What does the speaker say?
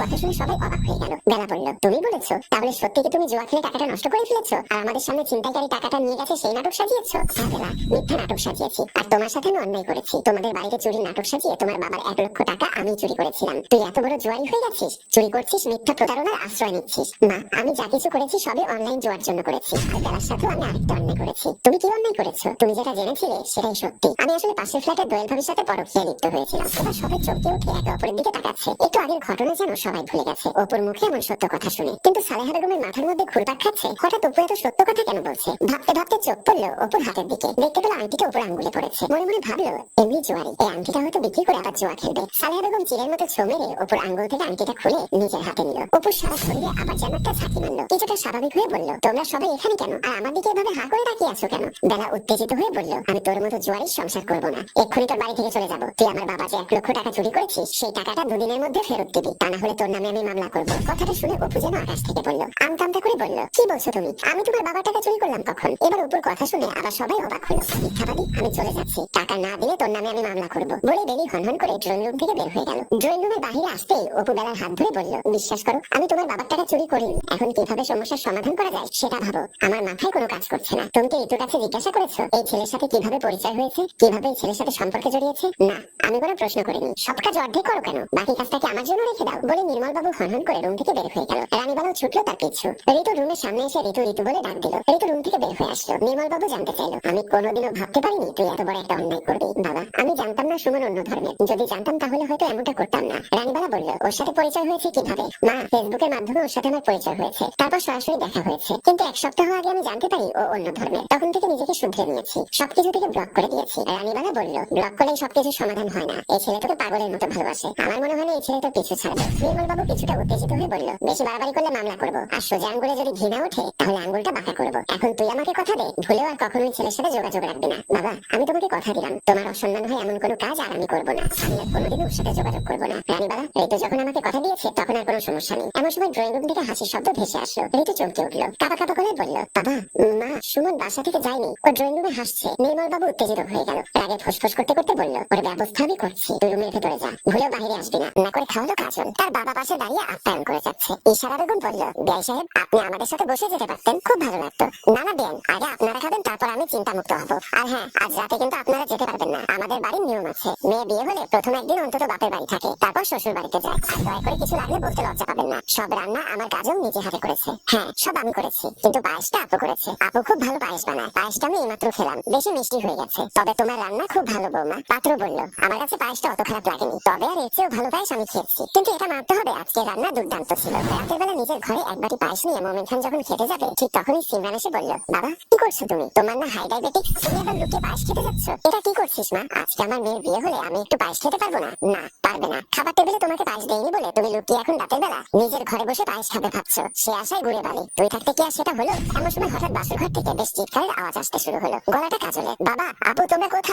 কথা শুনে সবাই অবাক হয়ে গেল। বেলা বলল, তুমি বলেছো? তাহলে সত্যি কি তুমি জুয়া খেলে টাকাটা নষ্ট করে ফেলেছো আর আমাদের সামনে ছিনতাইকারী টাকাটা নিয়ে গেছে সেই নাটক সাজিয়েছো? হ্যাঁ বেলা, মিথ্যা নাটক সাজিয়েছি। আর তোমার সাথে আমি অন্যায় করেছি। তোমাদের বাড়িতে চুরি নাটক সাজিয়ে তোমার বাবার 1 লক্ষ টাকা আমি চুরি করেছিলাম। তুই এত বড় জুয়ারি হয়ে গেছিস, চুরি করছিস, মিথ্যা প্রতারণার আশ্রয় নিচ্ছিস। মা, আমি যা কিছু করেছি সবই অনলাইন জুয়ার জন্য করেছি। আর বেলার সাথেও আমি আরেকটা অন্যায় করেছি। তুমি কি অন্যায় করেছো? তুমি যেটা জেনেছিলে সেটাই সত্যি। আমি আসলে পাশের ফ্ল্যাটের দোয়েল ভাবির সাথে পরকীয়ায় লিপ্ত হয়েছিলাম। এবার সবাই চমকে উঠে একে অপরের দিকে তাকাচ্ছে। একটু আগের ঘটনা যেন সবাই ভুলে গেছে অপুর মুখে এমন সত্য কথা শুনে। কিন্তু সালেহা বেগমের মাথার মধ্যে ঘুরপাক খাচ্ছে, হঠাৎ অপু এত সত্য কথা কেন বলছে। ভাবতে ভাবতে চোখ পড়লো অপুর হাতের দিকে। দেখতে পেল আংটিটা উপর আঙ্গুলে পড়েছে। মনে মনে ভাবলো, এমনি জুয়ারি, এই আংটিটা হয়তো বিক্রি করে আবার জুয়া খেলবে। সালেহা বেগম চিরের মতো ছো মেরে অপুর আঙ্গুল থেকে আংটিটা খুলে নিজের হাতে নিল। অপুর সারা শরীরে আবার যেন একটা ঝাঁকি মারল। কিছুটা স্বাভাবিক হয়ে বলল, তোমরা সবাই এখানে কেন আর আমার দিকে এভাবে হা করে তাকিয়ে আছো কেন? বেলা উত্তেজিত হয়ে বলল, আমি তোর মতো জুয়ারির সংসার করবো না। এক্ষুনি তোর বাড়ি থেকে চলে যাবো। তুই আমার বাবা যে 1 লক্ষ টাকা চুরি করেছিস সেই টাকাটা 2 দিনের মধ্যে ফেরত দিবি, তা না হলে তোর নামে আমি মামলা করবো। কথাটা শুনে অপু যেন আকাশ থেকে বলল। আমতা করে বলল, কি বলছো তুমি? আমি তোমার বাবার টাকা চুরি করলাম কখন? এবার অপুর কথা শুনে আবার সবাই অবাক হলো। মিথ্যাবাদী, আমি চলে যাচ্ছি, টাকা না দিলে তোর নামে আমি মামলা করবো বলে বেরি হনহন করে ড্রয়িং রুম থেকে বের হয়ে গেল। ড্রয়িং রুমের বাহিরে আসতেই অপু বেলার হাত ধরে বলল, বিশ্বাস করো আমি তোমার বাবার টাকা চুরি করিনি। এখন কিভাবে সমস্যার সমাধান করা যায় সেটা ভাবো। আমার মাথায় কোনো কাজ করছে না। তুমি কি ঋতুর কাছে জিজ্ঞাসা করেছো এই ছেলের সাথে কিভাবে পরিচয় হয়েছে, কিভাবে এই ছেলের সাথে সম্পর্কে জড়িয়েছে? না, আমি কোনো প্রশ্ন করিনি। সব কাজ অর্ধেক করো কেন? বাকি কাজটা কি আমার জন্য রেখে দাও বলে নির্মল বাবু হনহন করে রুম থেকে বের হয়ে গেল। রানীবালাও ছুটলো তার পিছু। ঋতু রুমের সামনে এসে ঋতু ঋতু বলে ডাক দিল। ঋতু রুম থেকে বের হয়ে আসলো। নির্মল বাবু জানতে চাইলো, আমি কোনোদিনও ভাবতে পারিনি তুই এত বড় একটা অন্যায় করবি। বাবা, আমি জানতাম না সুমন অন্য ধর্মের। যদি জানতাম তাহলে হয়তো এমনটা করতাম না। রানীবালা বলল, ওর সাথে পরিচয় হয়েছে কিভাবে? মা, ফেসবুকের মাধ্যমে ওর সাথে আমার পরিচয় হয়েছে, তারপর সরাসরি দেখা হয়েছে। কিন্তু 1 সপ্তাহ আগে আমি জানতে পারি ও অন্য ধর্মের। তখন থেকে নিজেকে শুধরে নিয়েছি, সবকিছু থেকে ব্লক করে দিয়েছি। রানীবালা বলল, ব্লক করলেই সবকিছু সমাধান হয় না। এই ছেলে তোকে পাগলের মতো ভালোবাসে। আমার মনে হয় না এই ছেলে তোর পিছু ছাড়বে। নির্মল বাবু কিছুটা উত্তেজিত হয়ে বলল, বেশি বাড়াবাড়ি করলে মামলা করবো, আর সোজা আঙ্গুলে যদি ঘি না ওঠে তাহলে আঙ্গুলটা বাঁকা করবো। এখন তুই আমাকে কথা দে, ভুলেও আর কখনোই ছেলের সাথে যোগাযোগ রাখবি না। বাবা, আমি তোমাকে কথা দিলাম, তোমার অসম্মান হয় এমন কোনো কাজ আর আমি করবো না। আমি আর কোনোদিন ওর সাথে যোগাযোগ করবো না। রানীবালা, ঋতু যখন আমাকে কথা দিয়েছে তখন আর কোনো সমস্যা নেই। এমন সময় ড্রয়িং রুম থেকে হাসির শব্দ ভেসে আসলো। ঋতু চমকে উঠলো, কাঁপা কাঁপা গলায় বলল, বাবা, মা, সুমন বাসা থেকে যায়নি, ও ড্রয়িং রুমে হাসছে। নির্মল বাবু উত্তেজিত হয়ে গেল। রাগে ফোঁস করতে করতে বলল, ওর ব্যবস্থা আমি করছি, তুই রুমের ভেতরে যা, ভুলেও বাইরে আসবি না। না করে খাওয়ালো কাজল। তার বাবা পাশে দাঁড়িয়ে আপ্যায়ন করে যাচ্ছে। ইশারা বেগম বলল, বিআই সাহেব, আপনি আমাদের সাথে বসে যেতে পারতেন, খুব ভালো লাগতো। না না বেন, আগে আপনারা খাবেন, তারপর আমি চিন্তা মুক্ত হবো। আর হ্যাঁ, আজ রাতে কিন্তু আপনারা যেতে পারবেন না। আমাদের বাড়ির নিয়ম আছে, মেয়ে বিয়ে হলে প্রথম একদিন অন্তত বাপের বাড়ি থাকে, তারপর শ্বশুর বাড়িতে যায়। আর দয়া করে কিছু লাগলে বলতে লজ্জা পাবেন না। সব রান্না আমার কাজল নিজে হাতে করেছে। হ্যাঁ, সব আমি করেছি, কিন্তু পায়েসটা আপু করেছে। আপু খুব ভালো পায়েস বানায়। পায়েসটা আমি এইমাত্র খেলাম, বেশি মিষ্টি হয়ে গেছে। তবে তোমার রান্না খুব ভালো বৌমা। পাত্র বলল, আমার কাছে পায়েসটা অত খারাপ লাগেনি, তবে আর এর চেয়েও ভালো পায়েস আমি খেয়েছি। কিন্তু এটা মানতে হবে, আজকে রান্না দুর্দান্ত ছিল। রাতের বেলা নিজের ঘরে এক বাটি পায়েস নিয়ে মোমেন খান যখন খেতে যাবে, ঠিক তখনই সিমরান এসে বলল, বাবা, কি করছো তুমি? তোমার না হাই ডায়াবেটিস, তুমি আবার লুকিয়ে পায়েস খেতে যাচ্ছ? এটা কি করছিস মা? আজকে আমার মেয়ের বিয়ে হলে আমি একটু পায়েস খেতে পারবো না? না, পারবে না। খাবার টেবিলে তোমাকে পায়েস দেয়নি বলে তুমি লুকিয়ে এখন রাতের বেলা নিজের ঘরে বসে পায়েস খাবে ভাবছো? সে আশায় ঘুরে বালি। তুই থাকতে কি আর সেটা হলো? এমন সময় হঠাৎ বাসুর ঘর থেকে বেশ চিৎকারের আওয়াজ আসতে শুরু হলো। গলাটা কাজলের। বাবা, আপু তোমরা কোথায়?